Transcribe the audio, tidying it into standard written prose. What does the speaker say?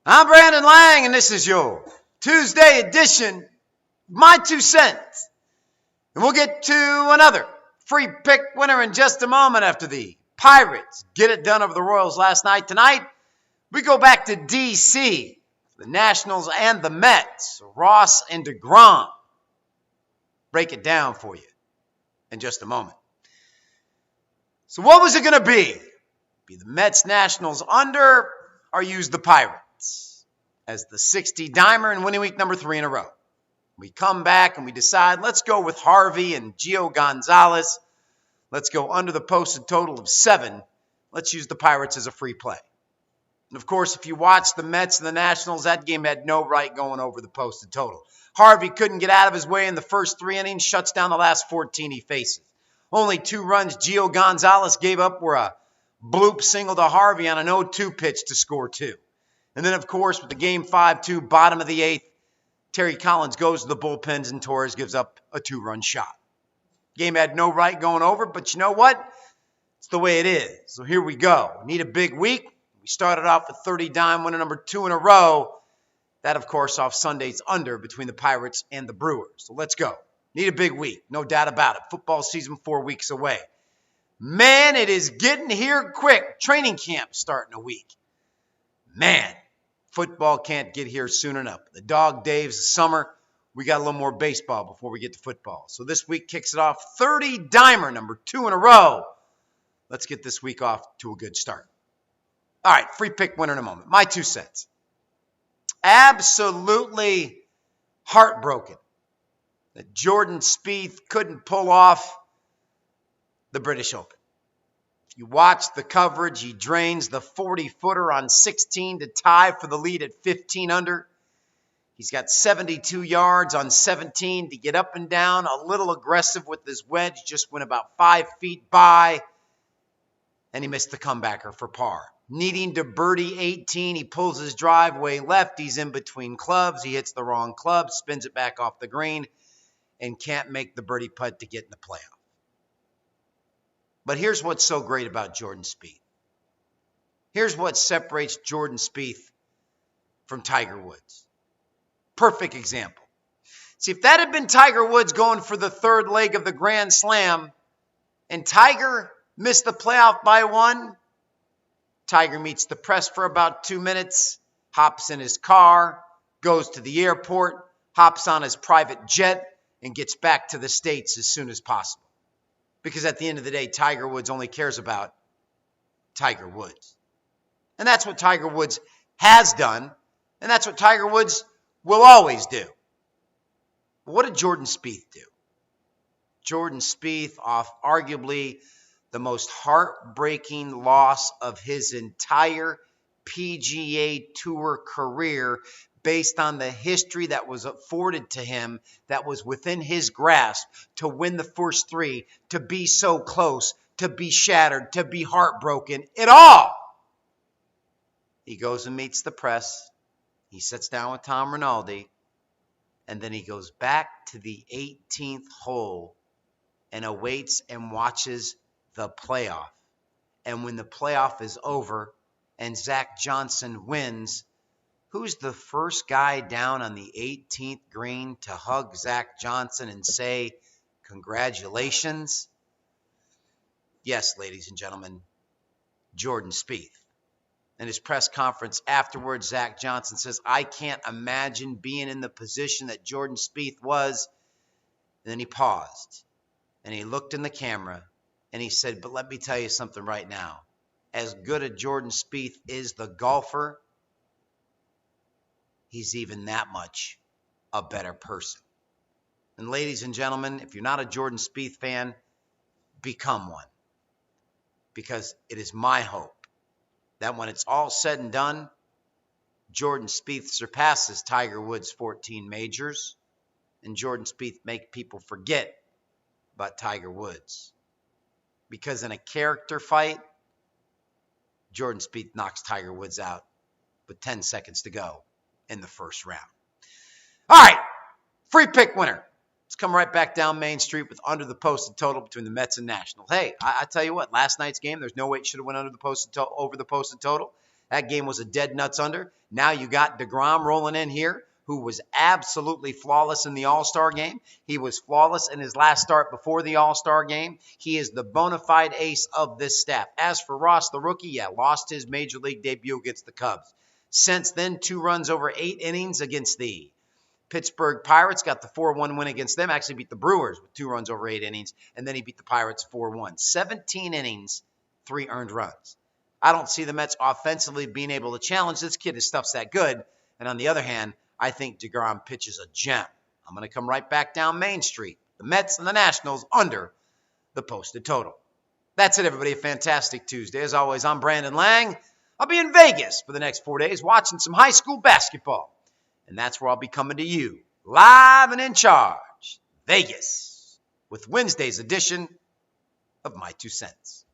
I'm Brandon Lang, and this is your Tuesday edition of My 2 Cents. And we'll get to another free pick winner in just a moment after the Pirates get it done over the Royals last night. Tonight, we go back to D.C., the Nationals and the Mets, Ross and DeGrom. Break it down for you in just a moment. So what was it going to be? Be the Mets Nationals under or use the Pirates as the 60-dimer in winning week number 3 in a row? We come back and we decide, let's go with Harvey and Gio Gonzalez. Let's go under the posted total of 7. Let's use the Pirates as a free play. And of course, if you watch the Mets and the Nationals, that game had no right going over the posted total. Harvey couldn't get out of his way in the first 3 innings, shuts down the last 14 he faces. Only 2 runs Gio Gonzalez gave up were a bloop single to Harvey on an 0-2 pitch to score 2. And then, of course, with the game 5-2, bottom of the 8th, Terry Collins goes to the bullpens and Torres gives up a 2-run shot. Game had no right going over, but you know what? It's the way it is. So here we go. Need a big week. We started off with 30-dime, winner number 2 in a row. That, of course, off Sunday's under between the Pirates and the Brewers. So let's go. Need a big week, no doubt about it. Football season 4 weeks away. Man, it is getting here quick. Training camp starting a week. Man, football can't get here soon enough. The dog days of summer. We got a little more baseball before we get to football. So this week kicks it off 30-dimer, number 2 in a row. Let's get this week off to a good start. All right, free pick winner in a moment. My 2 cents. Absolutely heartbroken that Jordan Spieth couldn't pull off the British Open. If you watch the coverage, he drains the 40-footer on 16 to tie for the lead at 15 under. He's got 72 yards on 17 to get up and down, a little aggressive with his wedge, just went about 5 feet by, and he missed the comebacker for par. Needing to birdie 18, he pulls his driveway left. He's in between clubs. He hits the wrong club, spins it back off the green, and can't make the birdie putt to get in the playoff. But here's what's so great about Jordan Spieth. Here's what separates Jordan Spieth from Tiger Woods. Perfect example. See, if that had been Tiger Woods going for the 3rd leg of the Grand Slam, and Tiger missed the playoff by 1, Tiger meets the press for about 2 minutes, hops in his car, goes to the airport, hops on his private jet, and gets back to the States as soon as possible. Because at the end of the day, Tiger Woods only cares about Tiger Woods. And that's what Tiger Woods has done, and that's what Tiger Woods will always do. But what did Jordan Spieth do? Jordan Spieth, off arguably the most heartbreaking loss of his entire PGA Tour career, based on the history that was afforded to him, that was within his grasp, to win the first 3, to be so close, to be shattered, to be heartbroken, it all. He goes and meets the press. He sits down with Tom Rinaldi, and then he goes back to the 18th hole and awaits and watches the playoff. And when the playoff is over and Zach Johnson wins, who's the first guy down on the 18th green to hug Zach Johnson and say, congratulations? Yes, ladies and gentlemen, Jordan Spieth. In his press conference afterwards, Zach Johnson says, I can't imagine being in the position that Jordan Spieth was. And then he paused, and he looked in the camera, and he said, but let me tell you something right now. As good as Jordan Spieth is the golfer, he's even that much a better person. And ladies and gentlemen, if you're not a Jordan Spieth fan, become one. Because it is my hope that when it's all said and done, Jordan Spieth surpasses Tiger Woods' 14 majors, and Jordan Spieth make people forget about Tiger Woods. Because in a character fight, Jordan Spieth knocks Tiger Woods out with 10 seconds to go in the first round. All right, free pick winner. Let's come right back down Main Street with under the posted total between the Mets and Nationals. Hey, I tell you what, last night's game, there's no way it should have went under the posted over the posted total. That game was a dead nuts under. Now you got DeGrom rolling in here, who was absolutely flawless in the All-Star game. He was flawless in his last start before the All-Star game. He is the bona fide ace of this staff. As for Ross, the rookie, lost his major league debut against the Cubs. Since then, 2 runs over 8 innings against the Pittsburgh Pirates, got the 4-1 win against them. Actually beat the Brewers with 2 runs over 8 innings, and then he beat the Pirates 4-1. 17 innings, 3 earned runs. I don't see the Mets offensively being able to challenge this kid. His stuff's that good. And on the other hand, I think DeGrom pitches a gem. I'm going to come right back down Main Street. The Mets and the Nationals under the posted total. That's it, everybody. A fantastic Tuesday. As always, I'm Brandon Lang. I'll be in Vegas for the next 4 days watching some high school basketball. And that's where I'll be coming to you, live and in charge, Vegas, with Wednesday's edition of My 2 Cents.